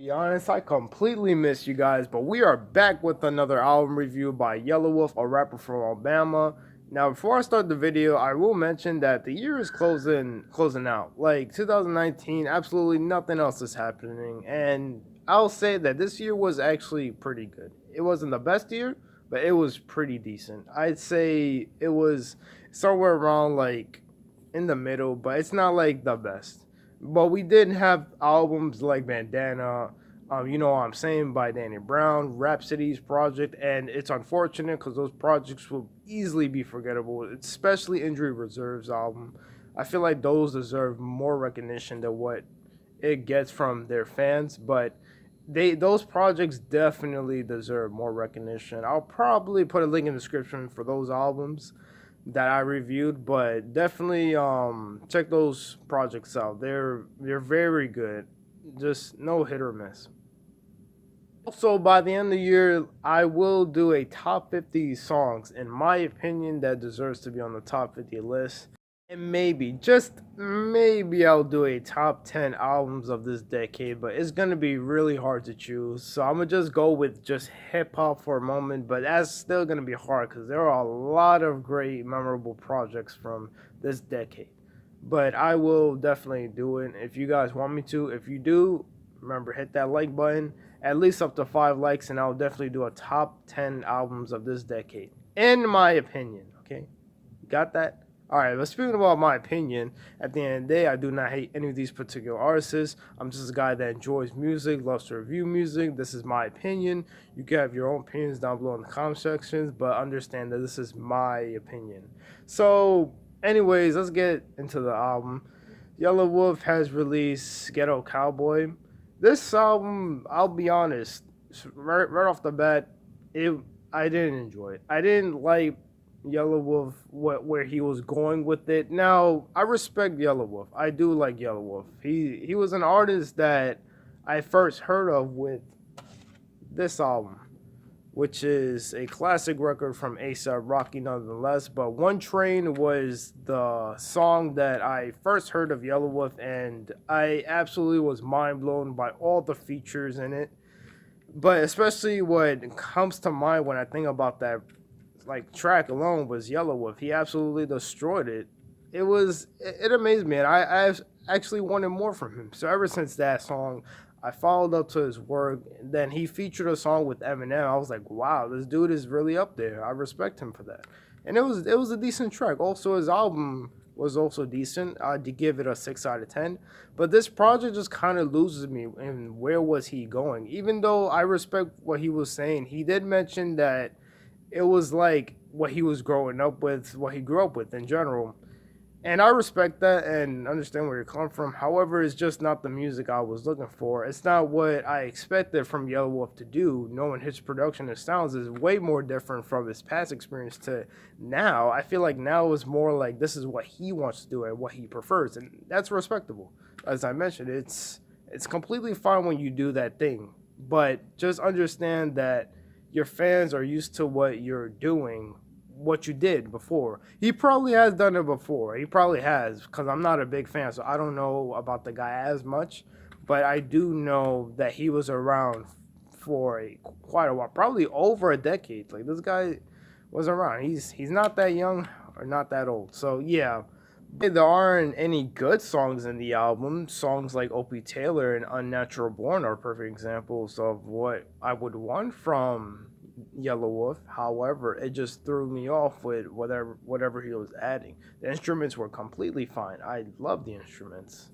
Be honest, I completely missed you guys, but we are back with another album review by Yelawolf, a rapper from Alabama. Now, before I start the video, I will mention that the year is closing out. Like 2019, absolutely nothing else is happening, and I'll say that this year was actually pretty good. It wasn't the best year, but it was pretty decent. I'd say it was somewhere around like in the middle, but it's not like the best. But we did have albums like Bandana, you know what I'm saying, by Danny Brown, Rhapsody's project, and it's unfortunate because those projects will easily be forgettable, especially Injury Reserve's album. I feel like those deserve more recognition than what it gets from their fans, but those projects definitely deserve more recognition. I'll probably put a link in the description for those albums that I reviewed, but definitely check those projects out. They're very good. Just no hit or miss. Also, by the end of the year, I will do a top 50 songs, in my opinion, that deserves to be on the top 50 list. And maybe, just maybe, I'll do a top 10 albums of this decade, but it's gonna be really hard to choose. So I'm gonna just go with just hip hop for a moment, but that's still gonna be hard because there are a lot of great, memorable projects from this decade. But I will definitely do it if you guys want me to. If you do, remember, hit that like button, at least up to 5 likes, and I'll definitely do a top 10 albums of this decade, in my opinion. Okay, got that? All right, but speaking about my opinion, at the end of the day, I do not hate any of these particular artists. I'm just a guy that enjoys music, loves to review music. This is my opinion. You can have your own opinions down below in the comment sections, but understand that this is my opinion. So, anyways, let's get into the album. Yelawolf has released Ghetto Cowboy. This album, I'll be honest, right off the bat, it I didn't enjoy it. I didn't like Yelawolf where he was going with it. Now, I respect Yelawolf. I do like Yelawolf. He was an artist that I first heard of with this album, which is a classic record from ASAP Rocky nonetheless. But One Train was the song that I first heard of Yelawolf, and I absolutely was mind blown by all the features in it. But especially what comes to mind when I think about that like track alone was Yelawolf. He absolutely destroyed it. It amazed me, and I actually wanted more from him. So ever since that song, I followed up to his work. Then he featured a song with Eminem. I was like, wow, this dude is really up there. I respect him for that. And it was a decent track. Also, his album was also decent. I'd give it a 6 out of 10. But this project just kind of loses me. And where was he going? Even though I respect what he was saying, he did mention that it was like what he was growing up with, what he grew up with in general. And I respect that and understand where you're coming from. However, it's just not the music I was looking for. It's not what I expected from Yelawolf to do. Knowing his production and sounds is way more different from his past experience to now. I feel like now is more like this is what he wants to do and what he prefers, and that's respectable. As I mentioned, it's completely fine when you do that thing, but just understand that your fans are used to what you're doing, what you did before. He probably has done it before. He probably has, because I'm not a big fan, so I don't know about the guy as much. But I do know that he was around for quite a while, probably over a decade. Like this guy was around. He's not that young or not that old. So yeah, there aren't any good songs in the album. Songs like Opie Taylor and Unnatural Born are perfect examples of what I would want from Yelawolf. However, it just threw me off with whatever he was adding. The instruments were completely fine. I love the instruments.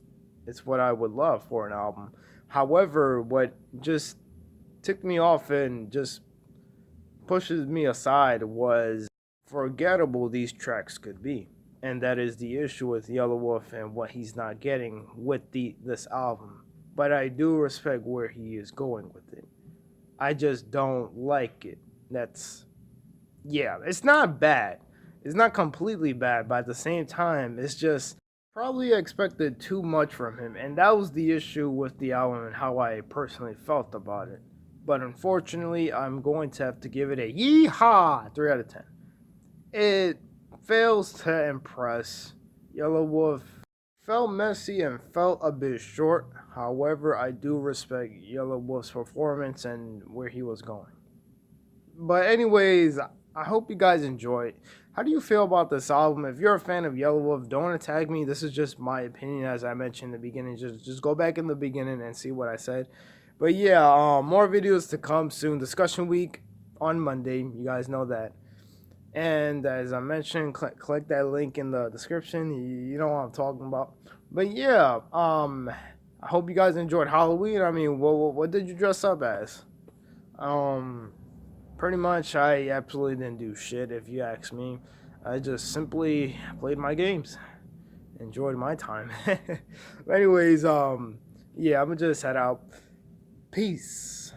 It's what I would love for an album. However, what just ticked me off and just pushes me aside was forgettable these tracks could be. And that is the issue with Yelawolf and what he's not getting with this album. But I do respect where he is going with it. I just don't like it. That's yeah, it's not bad. It's not completely bad, but at the same time, it's just probably expected too much from him, and that was the issue with the album and how I personally felt about it. But unfortunately, I'm going to have to give it a yeehaw 3 out of 10. It fails to impress. Yellow Wolf felt messy and felt a bit short. However, I do respect Yelawolf's performance and where he was going. But anyways, I hope you guys enjoy it. How do you feel about this album? If you're a fan of Yelawolf, don't attack me. This is just my opinion, as I mentioned in the beginning. Just go back in the beginning and see what I said. But yeah, more videos to come soon. Discussion week on Monday. You guys know that. And as I mentioned, click that link in the description. You know what I'm talking about. But yeah, I hope you guys enjoyed Halloween. I mean, what did you dress up as? Um, Pretty much, I absolutely didn't do shit. If you ask me, I just simply played my games, enjoyed my time. But anyways, yeah, I'm gonna just head out. Peace.